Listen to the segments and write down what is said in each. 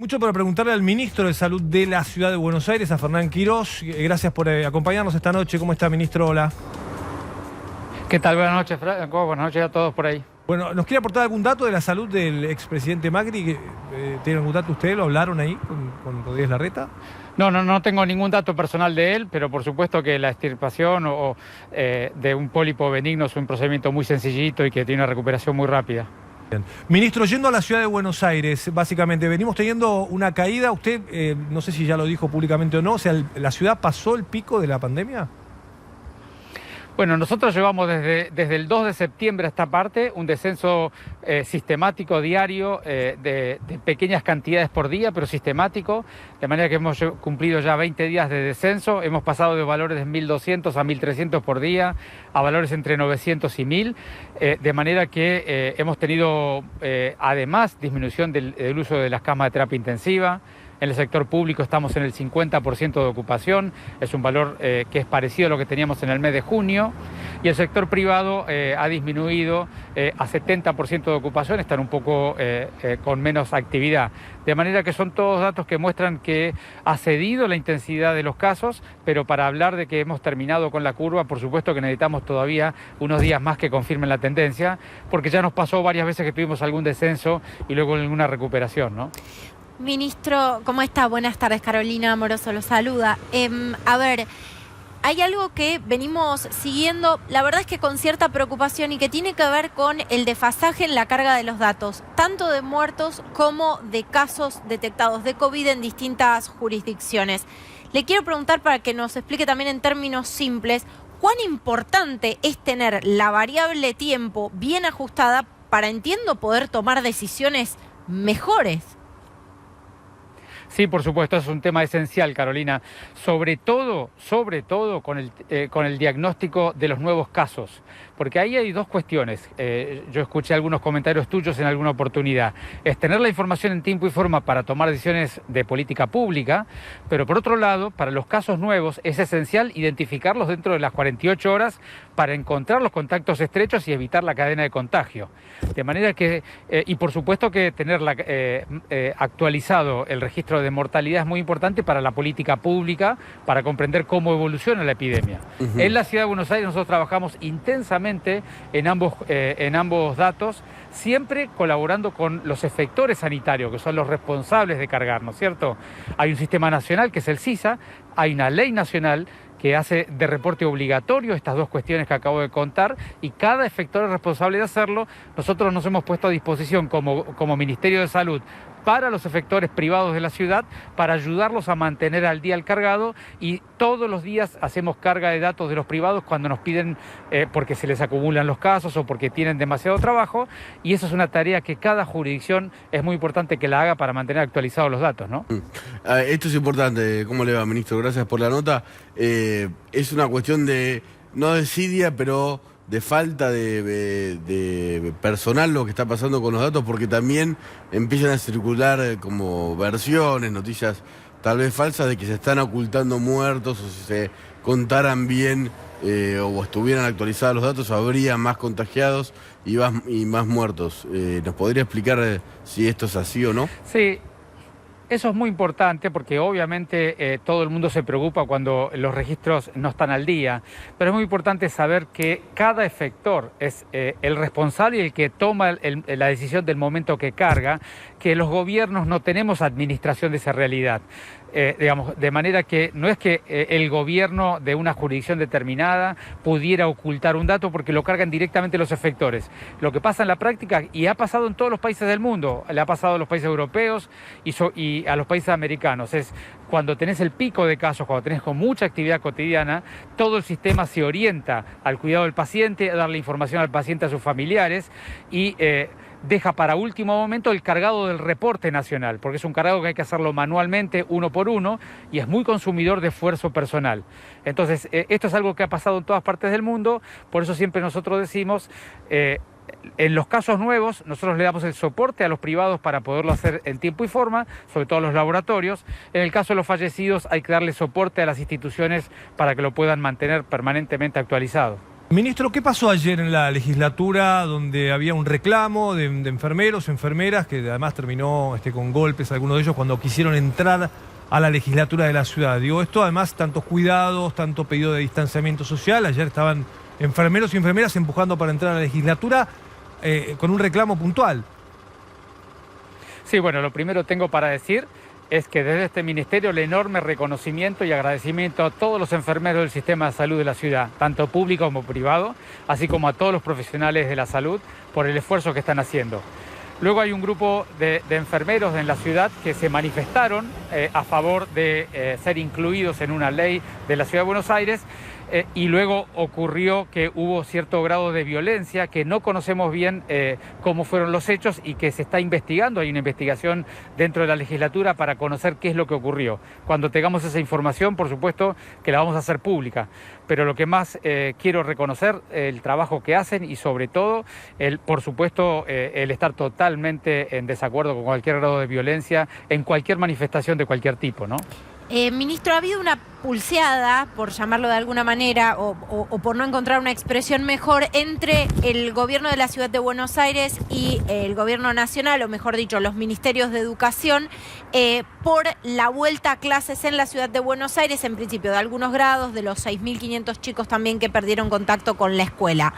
Mucho para preguntarle al ministro de Salud de la Ciudad de Buenos Aires, a Fernán Quirós. Gracias por acompañarnos esta noche. ¿Cómo está, ministro? Hola. ¿Qué tal? Buenas noches, Franco. Buenas noches a todos por ahí. Bueno, ¿nos quiere aportar algún dato de la salud del expresidente Macri? ¿Tiene algún dato usted? ¿Lo hablaron ahí con Rodríguez Larreta? No tengo ningún dato personal de él, pero por supuesto que la extirpación de un pólipo benigno es un procedimiento muy sencillito y que tiene una recuperación muy rápida. Bien. Ministro, yendo a la ciudad de Buenos Aires, básicamente, venimos teniendo una caída. Usted, no sé si ya lo dijo públicamente o no, o sea, ¿la ciudad pasó el pico de la pandemia? Bueno, nosotros llevamos desde el 2 de septiembre a esta parte un descenso sistemático diario de pequeñas cantidades por día, pero sistemático, de manera que hemos cumplido ya 20 días de descenso, hemos pasado de valores de 1.200 a 1.300 por día, a valores entre 900 y 1.000, de manera que hemos tenido además disminución del uso de las camas de terapia intensiva. En el sector público estamos en el 50% de ocupación, es un valor que es parecido a lo que teníamos en el mes de junio, y el sector privado ha disminuido a 70% de ocupación, están un poco con menos actividad. De manera que son todos datos que muestran que ha cedido la intensidad de los casos, pero para hablar de que hemos terminado con la curva, por supuesto que necesitamos todavía unos días más que confirmen la tendencia, porque ya nos pasó varias veces que tuvimos algún descenso y luego alguna recuperación, ¿no? Ministro, ¿cómo está? Buenas tardes, Carolina Amoroso lo saluda. A ver, hay algo que venimos siguiendo, la verdad es que con cierta preocupación y que tiene que ver con el desfasaje en la carga de los datos, tanto de muertos como de casos detectados de COVID en distintas jurisdicciones. Le quiero preguntar para que nos explique también en términos simples, ¿cuán importante es tener la variable tiempo bien ajustada para, entiendo, poder tomar decisiones mejores? Sí, por supuesto, es un tema esencial, Carolina, sobre todo con el diagnóstico de los nuevos casos, porque ahí hay dos cuestiones. Yo escuché algunos comentarios tuyos en alguna oportunidad. Es tener la información en tiempo y forma para tomar decisiones de política pública, pero por otro lado, para los casos nuevos es esencial identificarlos dentro de las 48 horas para encontrar los contactos estrechos y evitar la cadena de contagio. De manera que, y por supuesto que tener actualizado el registro de mortalidad es muy importante para la política pública, para comprender cómo evoluciona la epidemia. En la Ciudad de Buenos Aires nosotros trabajamos intensamente en ambos datos, siempre colaborando con los efectores sanitarios, que son los responsables de cargar, ¿no es cierto? Hay un sistema nacional que es el CISA, hay una ley nacional que hace de reporte obligatorio estas dos cuestiones que acabo de contar, y cada efector es responsable de hacerlo. Nosotros nos hemos puesto a disposición como Ministerio de Salud para los efectores privados de la ciudad, para ayudarlos a mantener al día el cargado, y todos los días hacemos carga de datos de los privados cuando nos piden porque se les acumulan los casos o porque tienen demasiado trabajo, y eso es una tarea que cada jurisdicción es muy importante que la haga para mantener actualizados los datos, ¿no? Esto es importante. ¿Cómo le va, ministro? Gracias por la nota. Es una cuestión de, no de desidia, pero de falta de personal lo que está pasando con los datos, porque también empiezan a circular como versiones, noticias tal vez falsas de que se están ocultando muertos, o si se contaran bien o estuvieran actualizados los datos, habría más contagiados y más muertos. ¿Nos podría explicar si esto es así o no? Sí. Eso es muy importante porque obviamente todo el mundo se preocupa cuando los registros no están al día, pero es muy importante saber que cada efector es el responsable y el que toma la decisión del momento que carga, que los gobiernos no tenemos administración de esa realidad. De manera que no es que el gobierno de una jurisdicción determinada pudiera ocultar un dato porque lo cargan directamente los efectores. Lo que pasa en la práctica, y ha pasado en todos los países del mundo, le ha pasado a los países europeos y a los países americanos, es cuando tenés el pico de casos, cuando tenés con mucha actividad cotidiana, todo el sistema se orienta al cuidado del paciente, a darle información al paciente, a sus familiares, y deja para último momento el cargado del reporte nacional, porque es un cargado que hay que hacerlo manualmente, uno por uno, y es muy consumidor de esfuerzo personal. Entonces, esto es algo que ha pasado en todas partes del mundo, por eso siempre nosotros decimos, en los casos nuevos, nosotros le damos el soporte a los privados para poderlo hacer en tiempo y forma, sobre todo a los laboratorios. En el caso de los fallecidos, hay que darle soporte a las instituciones para que lo puedan mantener permanentemente actualizado. Ministro, ¿qué pasó ayer en la legislatura donde había un reclamo de enfermeros, enfermeras, que además terminó con golpes, algunos de ellos, cuando quisieron entrar a la legislatura de la ciudad? Digo, esto además, tantos cuidados, tanto pedido de distanciamiento social. Ayer estaban enfermeros y enfermeras empujando para entrar a la legislatura con un reclamo puntual. Sí, bueno, lo primero tengo para decir es que desde este ministerio el enorme reconocimiento y agradecimiento a todos los enfermeros del sistema de salud de la ciudad, tanto público como privado, así como a todos los profesionales de la salud por el esfuerzo que están haciendo. Luego hay un grupo de enfermeros en la ciudad que se manifestaron a favor de ser incluidos en una ley de la Ciudad de Buenos Aires. Y luego ocurrió que hubo cierto grado de violencia, que no conocemos bien cómo fueron los hechos y que se está investigando. Hay una investigación dentro de la legislatura para conocer qué es lo que ocurrió. Cuando tengamos esa información, por supuesto que la vamos a hacer pública. Pero lo que más quiero reconocer, el trabajo que hacen y sobre todo, por supuesto, el estar totalmente en desacuerdo con cualquier grado de violencia en cualquier manifestación de cualquier tipo, ¿no? Ministro, ha habido una pulseada, por llamarlo de alguna manera, o por no encontrar una expresión mejor, entre el gobierno de la Ciudad de Buenos Aires y el gobierno nacional, o mejor dicho, los ministerios de educación, por la vuelta a clases en la Ciudad de Buenos Aires, en principio de algunos grados, de los 6.500 chicos también que perdieron contacto con la escuela.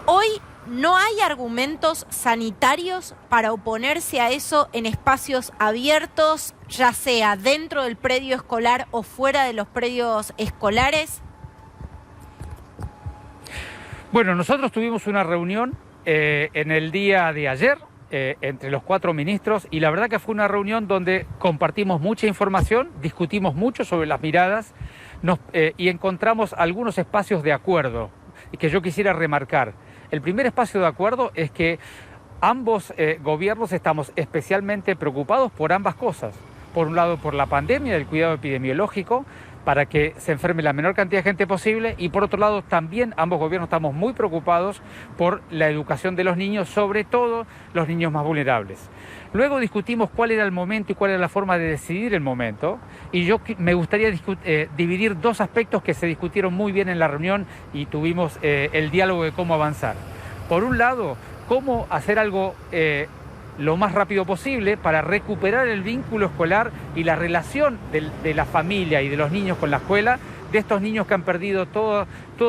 Hoy no hay argumentos sanitarios para oponerse a eso en espacios abiertos, ya sea dentro del predio escolar o fuera de los predios escolares. Bueno, nosotros tuvimos una reunión en el día de ayer entre los 4 ministros y la verdad que fue una reunión donde compartimos mucha información, discutimos mucho sobre las miradas y encontramos algunos espacios de acuerdo y que yo quisiera remarcar. El primer espacio de acuerdo es que ambos gobiernos estamos especialmente preocupados por ambas cosas. Por un lado, por la pandemia, el cuidado epidemiológico, para que se enferme la menor cantidad de gente posible, y por otro lado también ambos gobiernos estamos muy preocupados por la educación de los niños, sobre todo los niños más vulnerables. Luego discutimos cuál era el momento y cuál era la forma de decidir el momento, y yo me gustaría dividir 2 aspectos que se discutieron muy bien en la reunión y tuvimos el diálogo de cómo avanzar. Por un lado, cómo hacer algo lo más rápido posible para recuperar el vínculo escolar y la relación de la familia y de los niños con la escuela, de estos niños que han perdido todo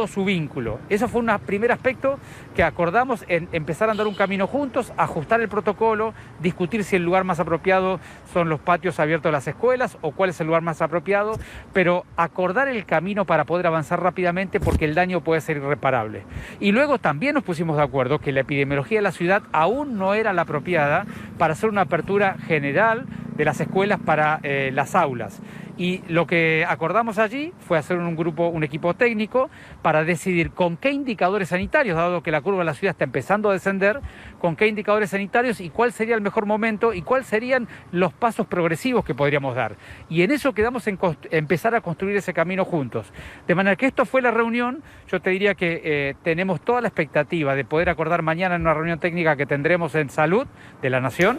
su vínculo. Eso fue un primer aspecto que acordamos en empezar a andar un camino juntos, ajustar el protocolo, discutir si el lugar más apropiado son los patios abiertos de las escuelas o cuál es el lugar más apropiado, pero acordar el camino para poder avanzar rápidamente porque el daño puede ser irreparable. Y luego también nos pusimos de acuerdo que la epidemiología de la ciudad aún no era la apropiada para hacer una apertura general de las escuelas para las aulas. Y lo que acordamos allí fue hacer un equipo técnico para decidir con qué indicadores sanitarios, dado que la curva de la ciudad está empezando a descender, con qué indicadores sanitarios y cuál sería el mejor momento y cuáles serían los pasos progresivos que podríamos dar. Y en eso quedamos en empezar a construir ese camino juntos. De manera que esto fue la reunión. Yo te diría que tenemos toda la expectativa de poder acordar mañana en una reunión técnica que tendremos en Salud de la Nación,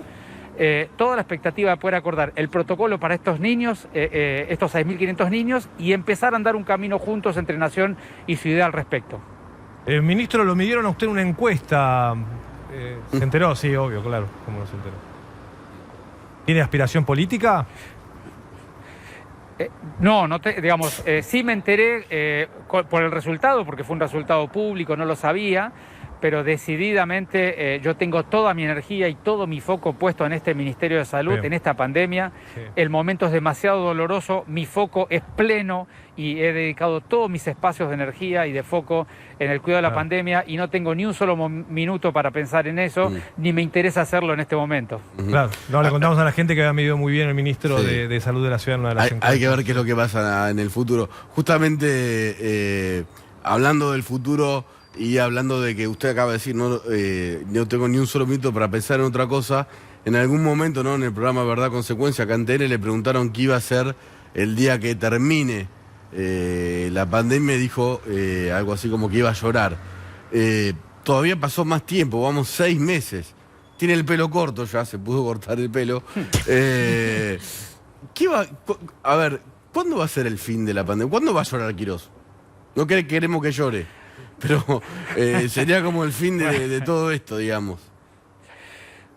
toda la expectativa de poder acordar el protocolo para estos niños, estos 6.500 niños, y empezar a andar un camino juntos entre Nación y ciudad al respecto. Ministro, lo midieron a usted en una encuesta. ¿Se enteró? Sí, obvio, claro. ¿Cómo no se enteró? ¿Tiene aspiración política? Digamos, sí me enteré por el resultado, porque fue un resultado público, no lo sabía. Pero decididamente yo tengo toda mi energía y todo mi foco puesto en este Ministerio de Salud, bien, en esta pandemia. Sí. El momento es demasiado doloroso, mi foco es pleno y he dedicado todos mis espacios de energía y de foco en el cuidado de la pandemia y no tengo ni un solo minuto para pensar en eso, ni me interesa hacerlo en este momento. Claro, no, le contamos a la gente que había medido muy bien el ministro de Salud de la ciudad en una de las encuestas. Hay que ver qué es lo que pasa en el futuro. Justamente hablando del futuro y hablando de que usted acaba de decir, no tengo ni un solo minuto para pensar en otra cosa, en algún momento, ¿no?, en el programa Verdad Consecuencia, acá en TN, le preguntaron qué iba a ser el día que termine la pandemia, dijo algo así como que iba a llorar. Todavía pasó más tiempo, vamos 6 meses. Tiene el pelo corto ya, se pudo cortar el pelo. A ver, ¿cuándo va a ser el fin de la pandemia? ¿Cuándo va a llorar Quirós? No queremos que llore. pero sería como el fin de todo esto, digamos.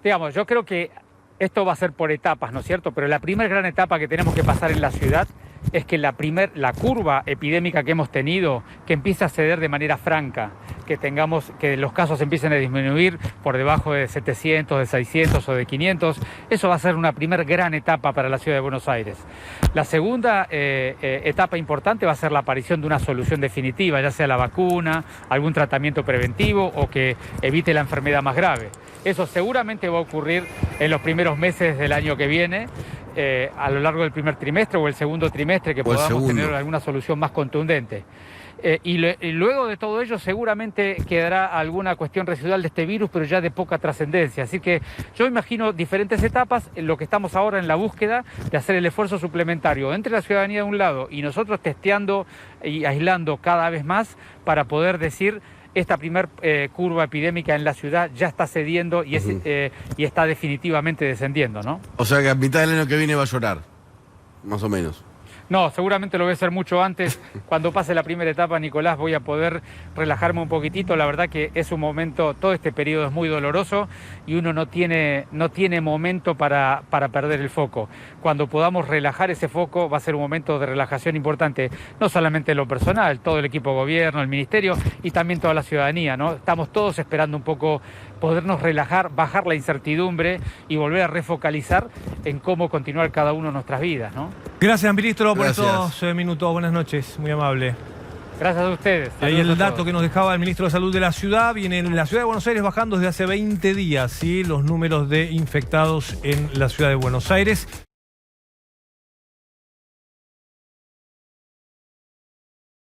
Digamos, yo creo que esto va a ser por etapas, ¿no es cierto? Pero la primera gran etapa que tenemos que pasar en la ciudad es que la curva epidémica que hemos tenido, que empiece a ceder de manera franca, que los casos empiecen a disminuir por debajo de 700, de 600 o de 500, eso va a ser una primera gran etapa para la ciudad de Buenos Aires. La segunda etapa importante va a ser la aparición de una solución definitiva, ya sea la vacuna, algún tratamiento preventivo o que evite la enfermedad más grave. Eso seguramente va a ocurrir en los primeros meses del año que viene, a lo largo del primer trimestre o el segundo trimestre, que podamos tener alguna solución más contundente. Y luego de todo ello seguramente quedará alguna cuestión residual de este virus, pero ya de poca trascendencia. Así que yo imagino diferentes etapas, en lo que estamos ahora en la búsqueda de hacer el esfuerzo suplementario entre la ciudadanía de un lado y nosotros testeando y aislando cada vez más para poder decir: esta primer curva epidémica en la ciudad ya está cediendo y, y está definitivamente descendiendo, ¿no? O sea que a mitad del año que viene va a llorar, más o menos. No, seguramente lo voy a hacer mucho antes. Cuando pase la primera etapa, Nicolás, voy a poder relajarme un poquitito. La verdad que es un momento, todo este periodo es muy doloroso y uno no tiene momento para perder el foco. Cuando podamos relajar ese foco va a ser un momento de relajación importante, no solamente en lo personal, todo el equipo de gobierno, el ministerio y también toda la ciudadanía, ¿no? Estamos todos esperando un poco podernos relajar, bajar la incertidumbre y volver a refocalizar en cómo continuar cada uno nuestras vidas, ¿no? Gracias, ministro, por Gracias. estos minutos. Buenas noches, muy amable. Gracias a ustedes. Ahí Saludos el a dato todos. que nos dejaba el ministro de Salud de la ciudad. Viene en la ciudad de Buenos Aires bajando desde hace 20 días, ¿sí? Los números de infectados en la ciudad de Buenos Aires.